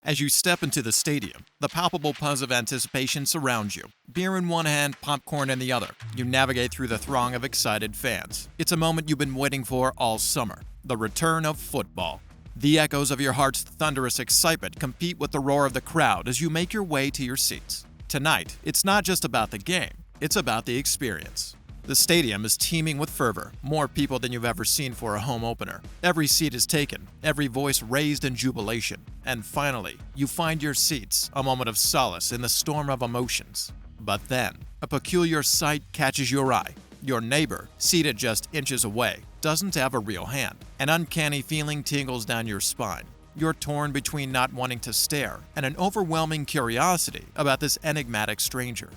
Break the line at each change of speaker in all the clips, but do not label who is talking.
As you step into the stadium, the palpable buzz of anticipation surrounds you. Beer in one hand, popcorn in the other. You navigate through the throng of excited fans. It's a moment you've been waiting for all summer. The return of football. The echoes of your heart's thunderous excitement compete with the roar of the crowd as you make your way to your seats. Tonight, it's not just about the game, it's about the experience. The stadium is teeming with fervor, more people than you've ever seen for a home opener. Every seat is taken, every voice raised in jubilation. And finally, you find your seats, a moment of solace in the storm of emotions. But then, a peculiar sight catches your eye. Your neighbor, seated just inches away, doesn't have a real hand. An uncanny feeling tingles down your spine. You're torn between not wanting to stare and an overwhelming curiosity about this enigmatic stranger.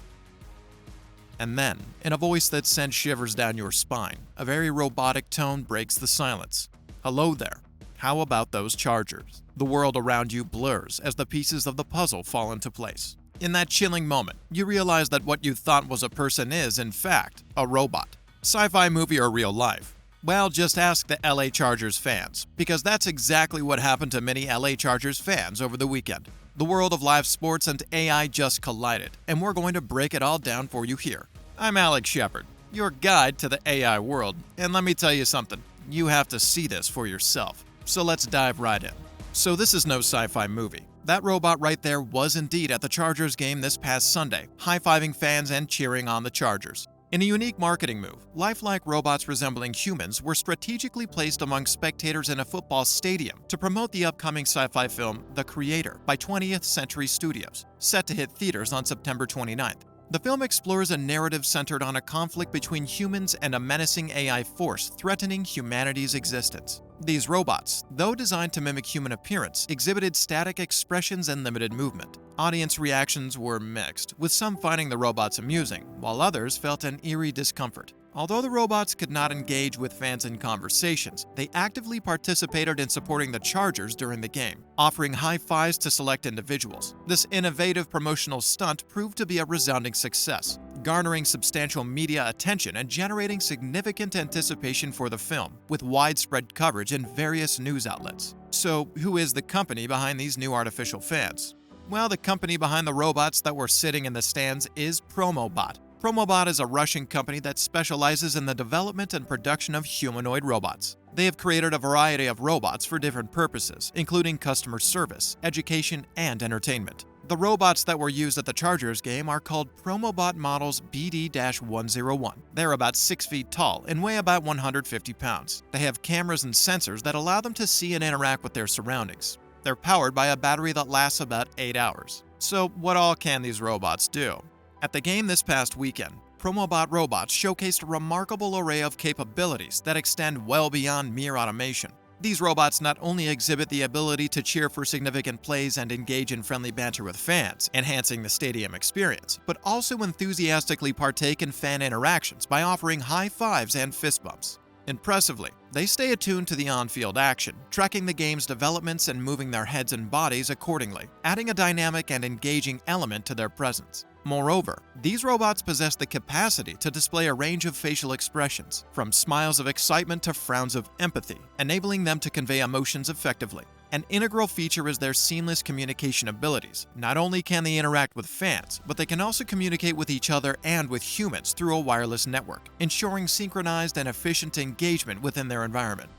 And then, in a voice that sends shivers down your spine, a very robotic tone breaks the silence. Hello there. How about those Chargers? The world around you blurs as the pieces of the puzzle fall into place. In that chilling moment, you realize that what you thought was a person is, in fact, a robot. Sci-fi movie or real life? Well, just ask the LA Chargers fans, because that's exactly what happened to many LA Chargers fans over the weekend. The world of live sports and AI just collided, and we're going to break it all down for you here. I'm Alex Shepard, your guide to the AI world, and let me tell you something, you have to see this for yourself. So let's dive right in. So this is no sci-fi movie. That robot right there was indeed at the Chargers game this past Sunday, high-fiving fans and cheering on the Chargers. In a unique marketing move, lifelike robots resembling humans were strategically placed among spectators in a football stadium to promote the upcoming sci-fi film The Creator by 20th Century Studios, set to hit theaters on September 29th. The film explores a narrative centered on a conflict between humans and a menacing AI force threatening humanity's existence. These robots, though designed to mimic human appearance, exhibited static expressions and limited movement. Audience reactions were mixed, with some finding the robots amusing, while others felt an eerie discomfort. Although the robots could not engage with fans in conversations, they actively participated in supporting the Chargers during the game, offering high fives to select individuals. This innovative promotional stunt proved to be a resounding success, garnering substantial media attention and generating significant anticipation for the film, with widespread coverage in various news outlets. So, who is the company behind these new artificial fans? Well, the company behind the robots that were sitting in the stands is Promobot. Promobot is a Russian company that specializes in the development and production of humanoid robots. They have created a variety of robots for different purposes, including customer service, education, and entertainment. The robots that were used at the Chargers game are called Promobot models BD-101. They're about 6 feet tall and weigh about 150 pounds. They have cameras and sensors that allow them to see and interact with their surroundings. They're powered by a battery that lasts about 8 hours. So what all can these robots do? At the game this past weekend, Promobot robots showcased a remarkable array of capabilities that extend well beyond mere automation. These robots not only exhibit the ability to cheer for significant plays and engage in friendly banter with fans, enhancing the stadium experience, but also enthusiastically partake in fan interactions by offering high fives and fist bumps. Impressively, they stay attuned to the on-field action, tracking the game's developments and moving their heads and bodies accordingly, adding a dynamic and engaging element to their presence. Moreover, these robots possess the capacity to display a range of facial expressions, from smiles of excitement to frowns of empathy, enabling them to convey emotions effectively. An integral feature is their seamless communication abilities. Not only can they interact with fans, but they can also communicate with each other and with humans through a wireless network, ensuring synchronized and efficient engagement within their environment.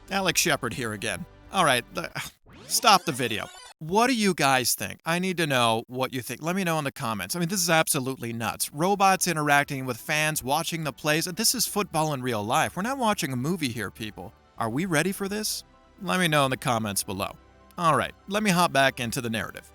Alex Shepard here again. Alright, stop the video. What do you guys think? I need to know what you think. Let me know in the comments. I mean, this is absolutely nuts. Robots interacting with fans, watching the plays. This is football in real life. We're not watching a movie here, people. Are we ready for this? Let me know in the comments below. Alright, let me hop back into the narrative.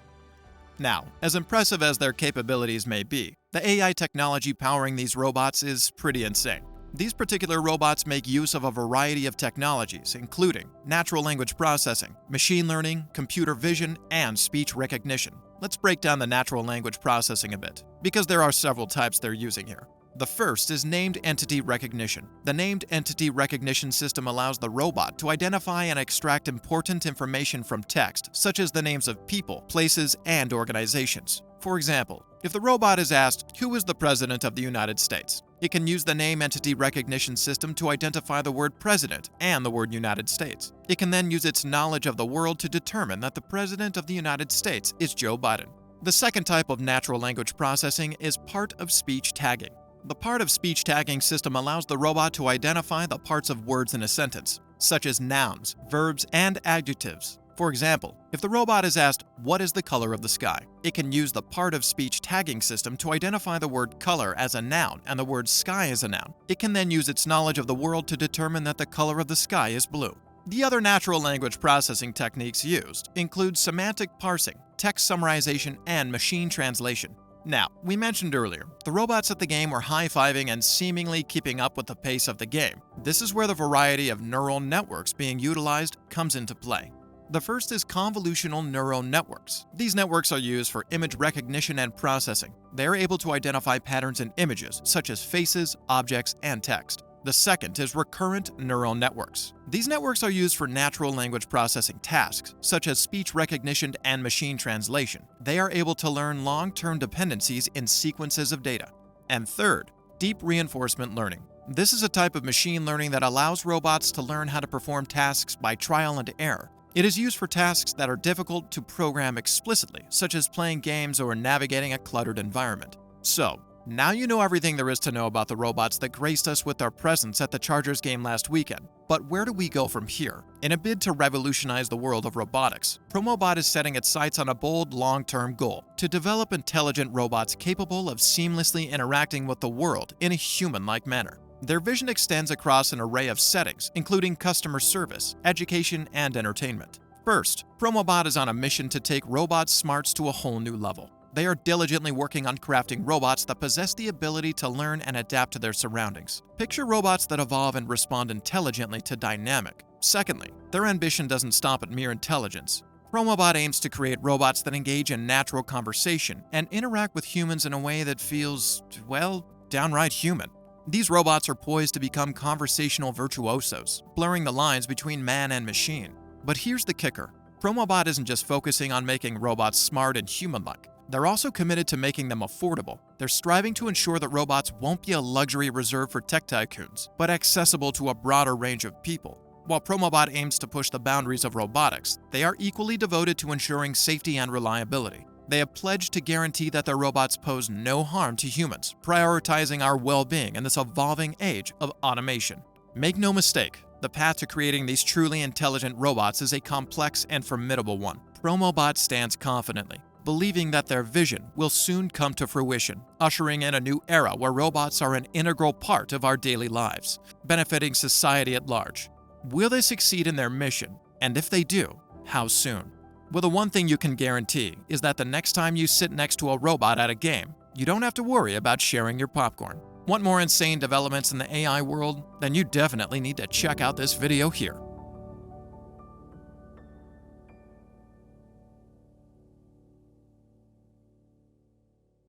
Now, as impressive as their capabilities may be, the AI technology powering these robots is pretty insane. These particular robots make use of a variety of technologies, including natural language processing, machine learning, computer vision, and speech recognition. Let's break down the natural language processing a bit, because there are several types they're using here. The first is named entity recognition. The named entity recognition system allows the robot to identify and extract important information from text, such as the names of people, places, and organizations. For example, if the robot is asked, "Who is the President of the United States?" It can use the name entity recognition system to identify the word president and the word United States. It can then use its knowledge of the world to determine that the president of the United States is Joe Biden. The second type of natural language processing is part-of-speech tagging. The part-of-speech tagging system allows the robot to identify the parts of words in a sentence, such as nouns, verbs, and adjectives. For example, if the robot is asked, "What is the color of the sky?" it can use the part-of-speech tagging system to identify the word color as a noun and the word sky as a noun. It can then use its knowledge of the world to determine that the color of the sky is blue. The other natural language processing techniques used include semantic parsing, text summarization, and machine translation. Now, we mentioned earlier, the robots at the game were high-fiving and seemingly keeping up with the pace of the game. This is where the variety of neural networks being utilized comes into play. The first is convolutional neural networks. These networks are used for image recognition and processing. They are able to identify patterns in images, such as faces, objects, and text. The second is recurrent neural networks. These networks are used for natural language processing tasks, such as speech recognition and machine translation. They are able to learn long-term dependencies in sequences of data. And third, deep reinforcement learning. This is a type of machine learning that allows robots to learn how to perform tasks by trial and error. It is used for tasks that are difficult to program explicitly, such as playing games or navigating a cluttered environment. So, now you know everything there is to know about the robots that graced us with their presence at the Chargers game last weekend. But where do we go from here? In a bid to revolutionize the world of robotics, Promobot is setting its sights on a bold, long-term goal: to develop intelligent robots capable of seamlessly interacting with the world in a human-like manner. Their vision extends across an array of settings, including customer service, education, and entertainment. First, Promobot is on a mission to take robot smarts to a whole new level. They are diligently working on crafting robots that possess the ability to learn and adapt to their surroundings. Picture robots that evolve and respond intelligently to dynamic. Secondly, their ambition doesn't stop at mere intelligence. Promobot aims to create robots that engage in natural conversation and interact with humans in a way that feels, well, downright human. These robots are poised to become conversational virtuosos, blurring the lines between man and machine. But here's the kicker. Promobot isn't just focusing on making robots smart and human-like. They're also committed to making them affordable. They're striving to ensure that robots won't be a luxury reserved for tech tycoons, but accessible to a broader range of people. While Promobot aims to push the boundaries of robotics, they are equally devoted to ensuring safety and reliability. They have pledged to guarantee that their robots pose no harm to humans, prioritizing our well-being in this evolving age of automation. Make no mistake, the path to creating these truly intelligent robots is a complex and formidable one. Promobot stands confidently, believing that their vision will soon come to fruition, ushering in a new era where robots are an integral part of our daily lives, benefiting society at large. Will they succeed in their mission? And if they do, how soon? Well, the one thing you can guarantee is that the next time you sit next to a robot at a game, you don't have to worry about sharing your popcorn. Want more insane developments in the AI world? Then you definitely need to check out this video here.